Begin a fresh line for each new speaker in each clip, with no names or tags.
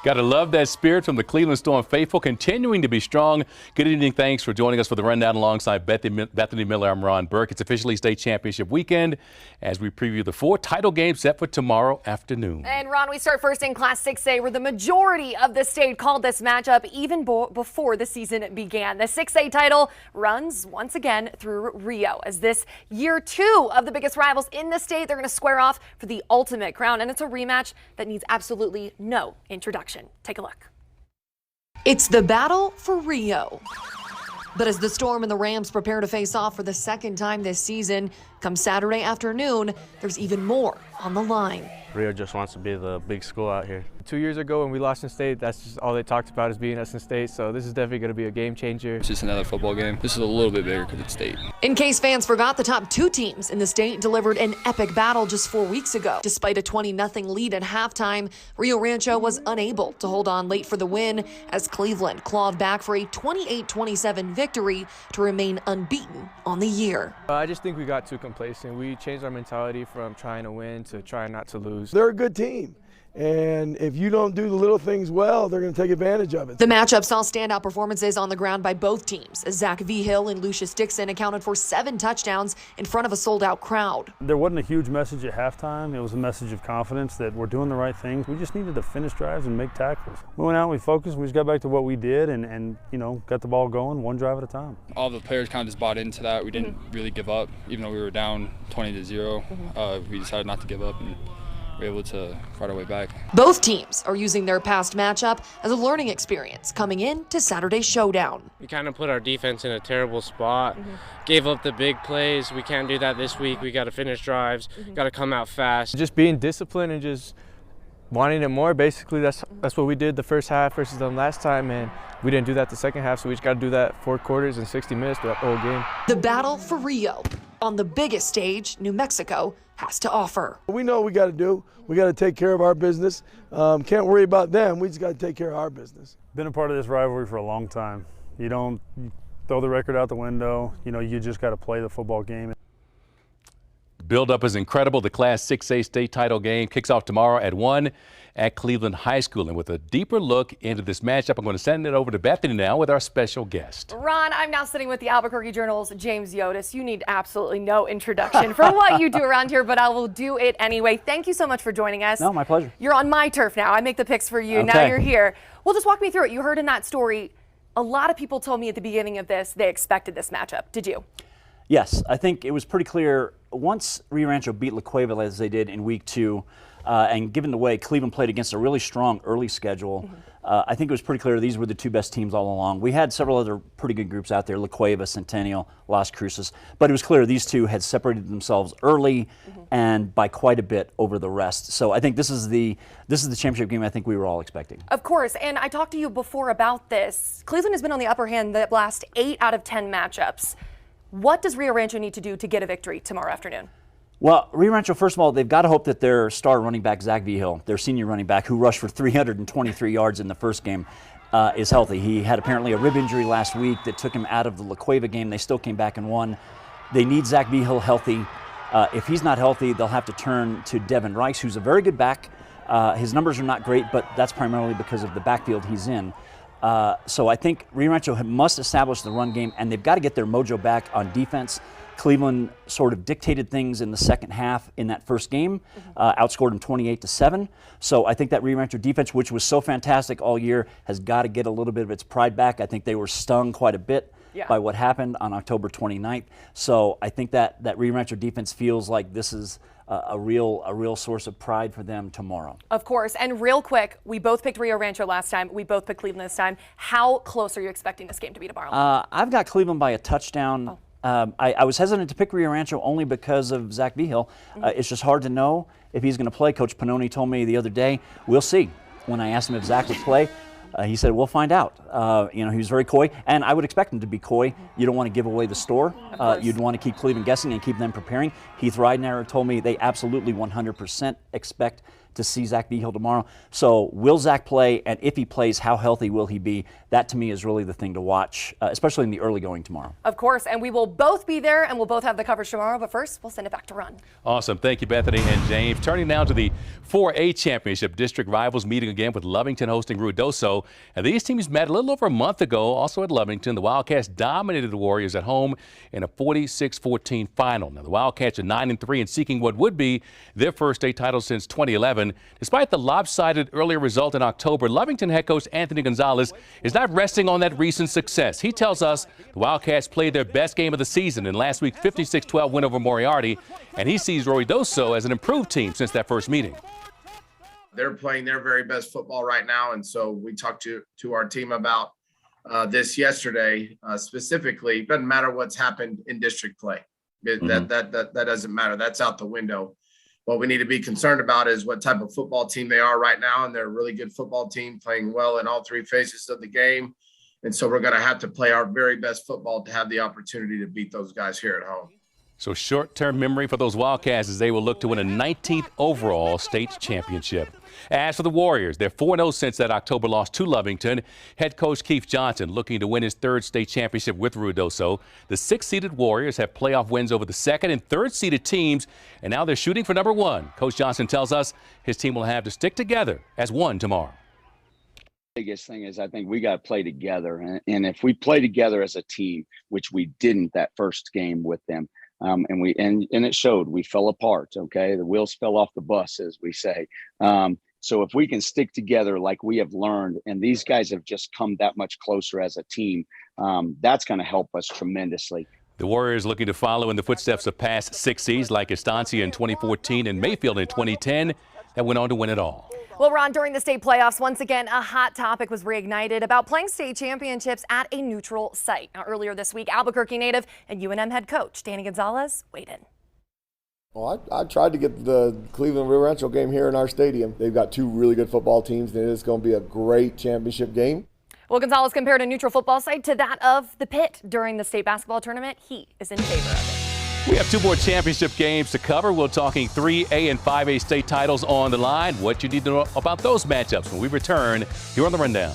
Gotta love that spirit from the Cleveland Storm faithful, continuing to be strong. Good evening. Thanks for joining us for the rundown alongside Bethany Miller. I'm Ron Burke. It's officially state championship weekend as we preview the 4 title games set for tomorrow afternoon.
And Ron, we start first in Class 6A, where the majority of the state called this matchup even before the season began. The 6A title runs once again through Rio, as this year 2 of the biggest rivals in the state, they're going to square off for the ultimate crown, and it's a rematch that needs absolutely no introduction. Take a look. It's the battle for Rio. But as the Storm and the Rams prepare to face off for the second time this season, come Saturday afternoon, there's even more on the line.
Rio just wants to be the big school out here.
2 years ago when we lost in state, that's just all they talked about is being us in state, so this is definitely going to be a game changer.
It's just another football game. This is a little bit bigger because it's state.
In case fans forgot, the top 2 teams in the state delivered an epic battle just 4 weeks ago. Despite a 20-0 lead at halftime, Rio Rancho was unable to hold on late for the win as Cleveland clawed back for a 28-27 victory to remain unbeaten on the year.
I just think we got too complacent. We changed our mentality from trying to win to trying not to lose.
They're a good team. And if you don't do the little things well, they're going to take advantage of it.
The matchup saw standout performances on the ground by both teams, as Zach Vigil and Lucius Dixon accounted for 7 touchdowns in front of a sold-out crowd.
There wasn't a huge message at halftime. It was a message of confidence that we're doing the right things. We just needed to finish drives and make tackles. We went out and we focused. We just got back to what we did and you know, got the ball going one drive at a time.
All the players kind of just bought into that. We didn't really give up. Even though we were down 20-0, we decided not to give up and we're able to fight our way back.
Both teams are using their past matchup as a learning experience coming in to Saturday's showdown.
We kind of put our defense in a terrible spot, gave up the big plays. We can't do that this week. We got to finish drives, got to come out fast.
Just being disciplined and just wanting it more. Basically, that's what we did the first half versus them last time, and we didn't do that the second half, so we just got to do that 4 quarters and 60 minutes throughout the whole game.
The battle for Rio on the biggest stage New Mexico has to offer.
We know what we got to do. We got to take care of our business. Can't worry about them. We just got to take care of our business.
Been a part of this rivalry for a long time. You don't throw the record out the window. You know, you just got to play the football game.
Build-up is incredible. The Class 6A state title game kicks off tomorrow at 1 at Cleveland High School. And with a deeper look into this matchup, I'm going to send it over to Bethany now with our special guest.
Ron, I'm now sitting with the Albuquerque Journal's James Yotis. You need absolutely no introduction for what you do around here, but I will do it anyway. Thank you so much for joining us.
No, my pleasure.
You're on my turf now. I make the picks for you.
Okay.
Now you're here. Well, just walk me through it. You heard in that story, a lot of people told me at the beginning of this they expected this matchup. Did you?
Yes, I think it was pretty clear once Rio Rancho beat La Cueva as they did in week 2, and given the way Cleveland played against a really strong early schedule, I think it was pretty clear these were the 2 best teams all along. We had several other pretty good groups out there, La Cueva, Centennial, Las Cruces, but it was clear these 2 had separated themselves early and by quite a bit over the rest. So I think this is the championship game I think we were all expecting.
Of course, and I talked to you before about this. Cleveland has been on the upper hand the last 8 out of 10 matchups. What does Rio Rancho need to do to get a victory tomorrow afternoon?
Well, Rio Rancho, first of all, they've got to hope that their star running back, Zach Vigil, their senior running back, who rushed for 323 yards in the first game, is healthy. He had apparently a rib injury last week that took him out of the La Cueva game. They still came back and won. They need Zach Vigil healthy. If he's not healthy, they'll have to turn to Devin Rice, who's a very good back. His numbers are not great, but that's primarily because of the backfield he's in. So I think Rio Rancho must establish the run game, and they've got to get their mojo back on defense. Cleveland sort of dictated things in the second half in that first game, outscored them 28-7. So I think that Rio Rancho defense, which was so fantastic all year, has got to get a little bit of its pride back. I think they were stung quite a bit by what happened on October 29th. So I think that Rio Rancho defense feels like this is a real source of pride for them tomorrow.
Of course, and real quick, we both picked Rio Rancho last time. We both picked Cleveland this time. How close are you expecting this game to be tomorrow?
I've got Cleveland by a touchdown. I was hesitant to pick Rio Rancho only because of Zach Vigil. It's just hard to know if he's going to play. Coach Pannoni told me the other day, we'll see. When I asked him if Zach would play, he said, we'll find out. You know, he was very coy, and I would expect him to be coy. You don't want to give away the store. You'd want to keep Cleveland guessing and keep them preparing. Heath Ridenauer told me they absolutely 100% expect to to see Zach Behill tomorrow. So will Zach play, and if he plays, how healthy will he be? That to me is really the thing to watch, especially in the early going tomorrow.
Of course, and we will both be there and we'll both have the coverage tomorrow, but first we'll send it back to Ron.
Awesome. Thank you, Bethany and James. Turning now to the 4A championship, district rivals meeting again with Lovington hosting Ruidoso. And these teams met a little over a month ago, also at Lovington. The Wildcats dominated the Warriors at home in a 46-14 final. Now, the Wildcats are 9-3 and seeking what would be their first state title since 2011. Despite the lopsided earlier result in October, Lovington head coach Anthony Gonzalez is not resting on that recent success. He tells us the Wildcats played their best game of the season in last week's 56-12 win over Moriarty, and he sees Ruidoso as an improved team since that first meeting.
They're playing their very best football right now, and so we talked to our team about this yesterday. Specifically, it doesn't matter what's happened in district play. That doesn't matter. That's out the window. What we need to be concerned about is what type of football team they are right now, and they're a really good football team playing well in all three phases of the game. And so we're going to have to play our very best football to have the opportunity to beat those guys here at home.
So short-term memory for those Wildcats as they will look to win a 19th overall state championship. As for the Warriors, they're 4-0 since that October loss to Lovington. Head coach Keith Johnson looking to win his third state championship with Ruidoso. The 6th-seeded Warriors have playoff wins over the 2nd and 3rd-seeded teams, and now they're shooting for number 1. Coach Johnson tells us his team will have to stick together as one tomorrow.
Biggest thing is I think we got to play together, and if we play together as a team, which we didn't that first game with them, and it showed. We fell apart. Okay, the wheels fell off the bus, as we say. So if we can stick together like we have learned, and these guys have just come that much closer as a team, that's going to help us tremendously.
The Warriors looking to follow in the footsteps of past 6Cs like Estancia in 2014 and Mayfield in 2010 that went on to win it all.
Well, Ron, during the state playoffs, once again, a hot topic was reignited about playing state championships at a neutral site. Now, earlier this week, Albuquerque native and UNM head coach Danny Gonzalez weighed in.
Well, I tried to get the Cleveland Rio Rancho game here in our stadium. They've got two really good football teams, and it's going to be a great championship game.
Well, Gonzalez compared a neutral football site to that of the Pit during the state basketball tournament. He is in favor of it.
We have 2 more championship games to cover. We're talking 3A and 5A state titles on the line. What you need to know about those matchups when we return here on The Rundown.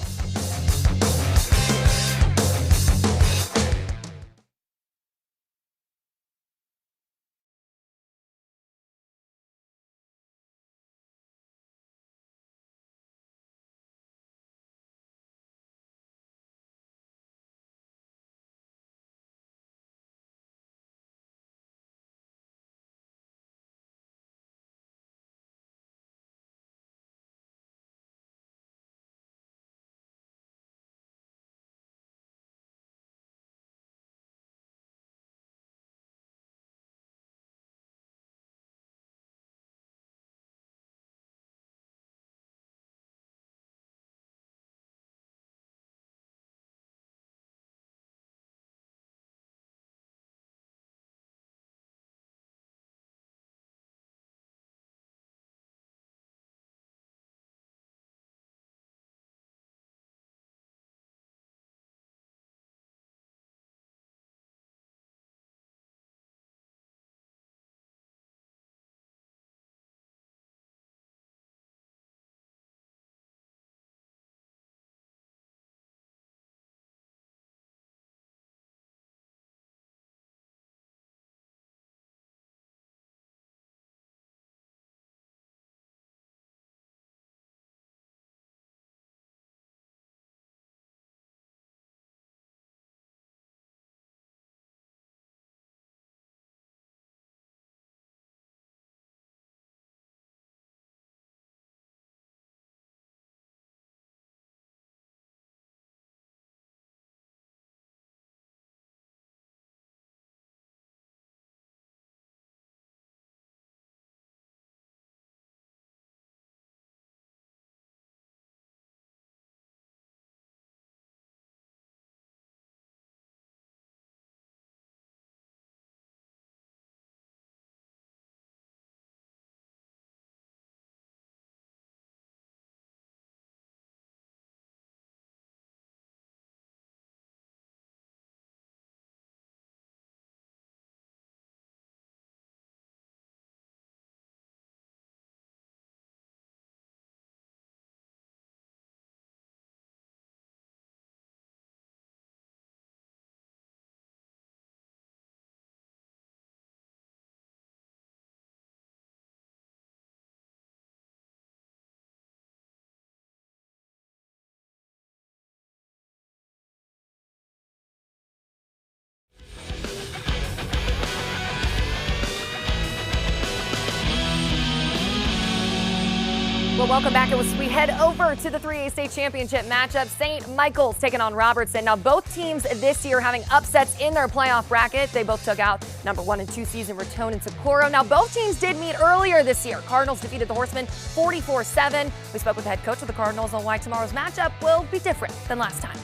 well, welcome back. As we head over to the 3A state championship matchup, St. Michael's taking on Robertson. Now, both teams this year having upsets in their playoff bracket. They both took out number 1 and 2 seeds in Raton and Socorro. Now, both teams did meet earlier this year. Cardinals defeated the Horsemen 44-7. We spoke with the head coach of the Cardinals on why tomorrow's matchup will be different than last time.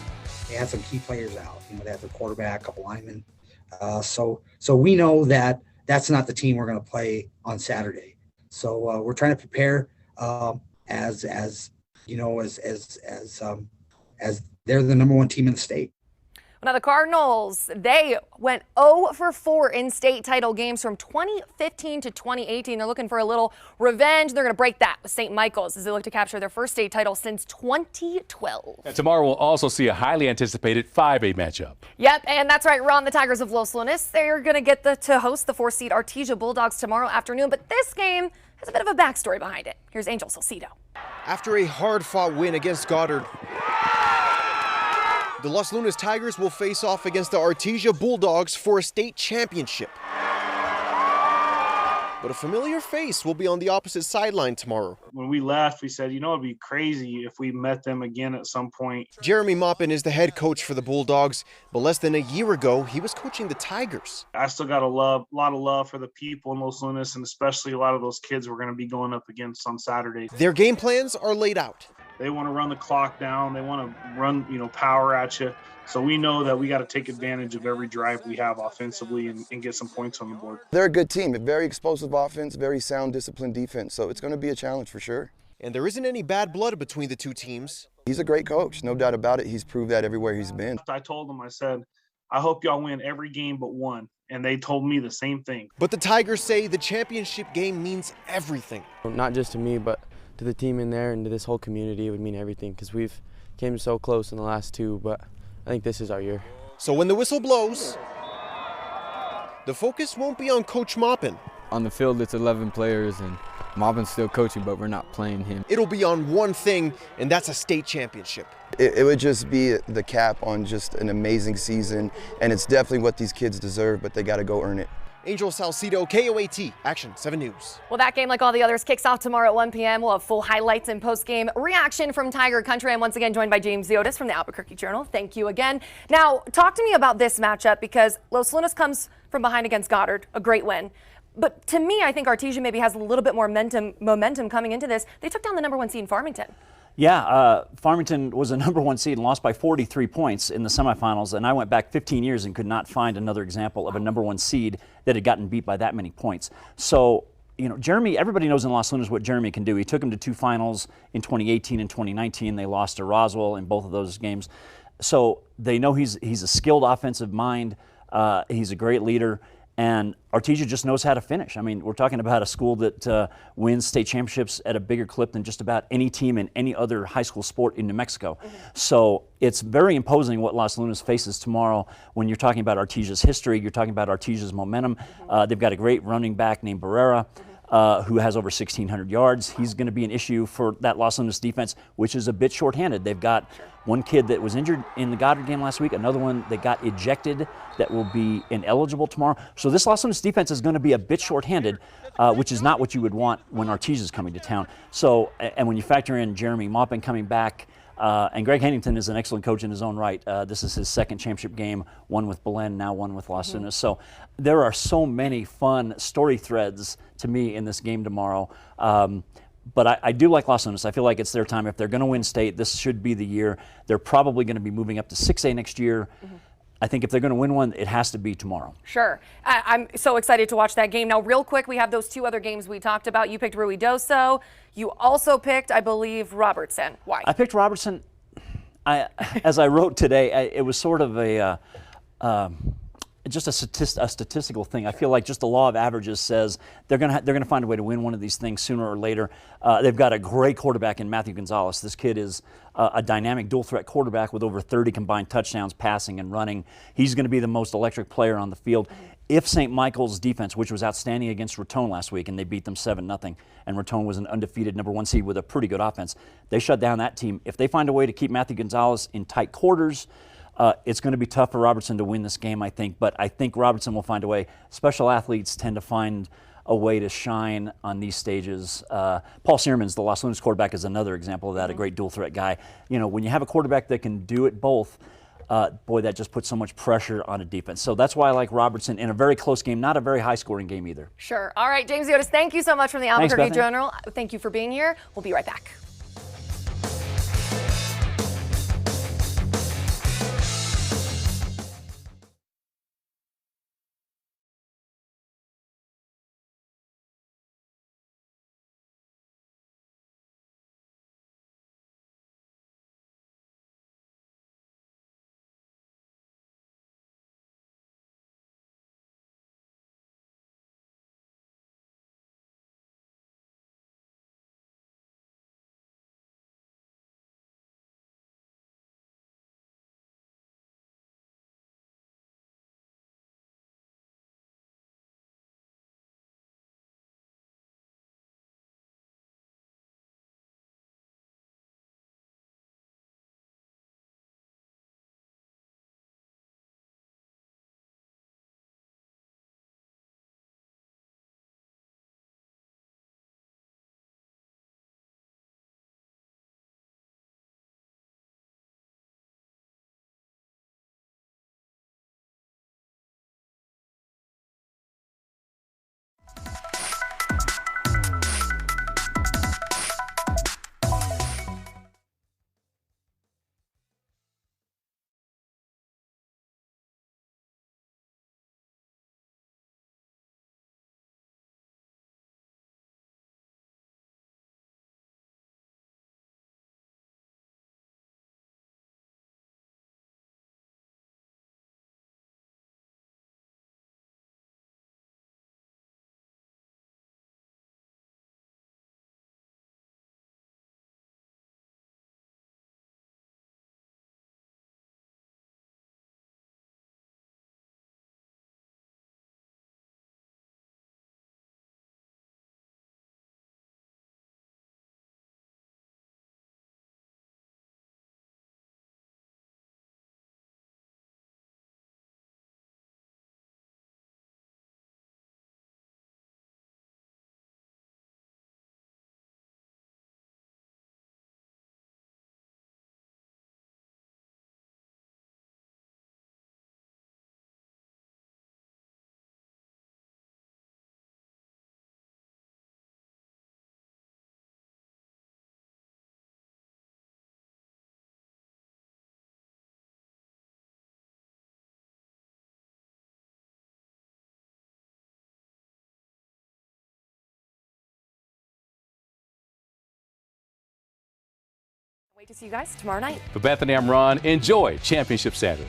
They had some key players out. They had their quarterback, a couple linemen. So we know that that's not the team we're going to play on Saturday. So we're trying to prepare as they're the number 1 team in the state.
Now, the Cardinals, they went 0 for 4 in state title games from 2015 to 2018. They're looking for a little revenge. They're going to break that with St. Michael's as they look to capture their first state title since 2012.
And tomorrow we'll also see a highly anticipated 5A matchup.
Yep, and that's right, Ron. The Tigers of Los Lunas, they're going to get to host the 4-seed Artesia Bulldogs tomorrow afternoon. But this game has a bit of a backstory behind it. Here's Angel Salcido.
After a hard-fought win against Goddard, the Los Lunas Tigers will face off against the Artesia Bulldogs for a state championship. But a familiar face will be on the opposite sideline tomorrow.
When we left, we said, it'd be crazy if we met them again at some point.
Jeremy Maupin is the head coach for the Bulldogs, but less than a year ago, he was coaching the Tigers.
I still got a lot of love for the people in Los Lunas, and especially a lot of those kids we're going to be going up against on Saturday.
Their game plans are laid out.
They want to run the clock down. They want to run, power at you. So we know that we got to take advantage of every drive we have offensively and get some points on the board.
They're a good team, a very explosive offense, very sound, disciplined defense. So it's going to be a challenge for sure.
And there isn't any bad blood between the two teams.
He's a great coach, no doubt about it. He's proved that everywhere he's been.
I told them, I said, I hope y'all win every game but one. And they told me the same thing.
But the Tigers say the championship game means everything.
Not just to me, but to the team in there and to this whole community, it would mean everything because we've came so close in the last 2, but I think this is our year.
So when the whistle blows, the focus won't be on Coach Maupin.
On the field, it's 11 players, and Maupin's still coaching, but we're not playing him.
It'll be on one thing, and that's a state championship.
It would just be the cap on just an amazing season, and it's definitely what these kids deserve, but they got to go earn it.
Angel Salcido, KOAT, Action 7 News.
Well, that game, like all the others, kicks off tomorrow at 1 p.m. We'll have full highlights and post-game reaction from Tiger Country. I'm once again joined by James Ziotis from the Albuquerque Journal. Thank you again. Now, talk to me about this matchup because Los Lunas comes from behind against Goddard, a great win. But to me, I think Artesia maybe has a little bit more momentum coming into this. They took down the number 1 seed in Farmington.
Yeah, Farmington was a number 1 seed and lost by 43 points in the semifinals, and I went back 15 years and could not find another example of a number 1 seed that had gotten beat by that many points. So, Jeremy, everybody knows in Los Lunas what Jeremy can do. He took them to 2 finals in 2018 and 2019. They lost to Roswell in both of those games. So they know he's a skilled offensive mind. He's a great leader. And Artesia just knows how to finish. I mean, we're talking about a school that wins state championships at a bigger clip than just about any team in any other high school sport in New Mexico. So it's very imposing what Los Lunas faces tomorrow when you're talking about Artesia's history, you're talking about Artesia's momentum. They've got a great running back named Barrera. Who has over 1,600 yards. He's going to be an issue for that Los Lunas defense, which is a bit shorthanded. They've got one kid that was injured in the Goddard game last week, another one that got ejected that will be ineligible tomorrow. So this Los Lunas defense is going to be a bit shorthanded, which is not what you would want when Artesia is coming to town. So, and when you factor in Jeremy Maupin coming back, and Greg Hennington is an excellent coach in his own right. This is his second championship game, one with Belen, now one with Los Lunas. So there are so many fun story threads to me in this game tomorrow. But I do like Los Lunas. I feel like it's their time. If they're going to win state, this should be the year. They're probably going to be moving up to 6A next year. I think if they're going to win one, it has to be tomorrow.
Sure. I'm so excited to watch that game. Now, real quick, we have those 2 other games we talked about. You picked Ruidoso. You also picked, I believe, Robertson. Why?
I picked Robertson. As I wrote today, it was sort of just a statistical thing. I feel like just the law of averages says they're gonna find a way to win one of these things sooner or later. They've got a great quarterback in Matthew Gonzalez. This kid is a dynamic dual threat quarterback with over 30 combined touchdowns passing and running. He's going to be the most electric player on the field. If St. Michael's defense, which was outstanding against Raton last week, and they beat them 7-0, and Raton was an undefeated number 1 seed with a pretty good offense, they shut down that team. If they find a way to keep Matthew Gonzalez in tight quarters, it's going to be tough for Robertson to win this game, I think. But I think Robertson will find a way. Special athletes tend to find a way to shine on these stages. Paul Searmans, the Los Lunas quarterback, is another example of that, a great dual threat guy. You know, when you have a quarterback that can do it both, boy, that just puts so much pressure on a defense. So that's why I like Robertson in a very close game, not a very high-scoring game either.
Sure. All right, James Yotis, thank you so much from the Albuquerque Journal. Thank you for being here. We'll be right back. Wait to see you guys tomorrow night.
For Bethany, I'm Ron. Enjoy Championship Saturday.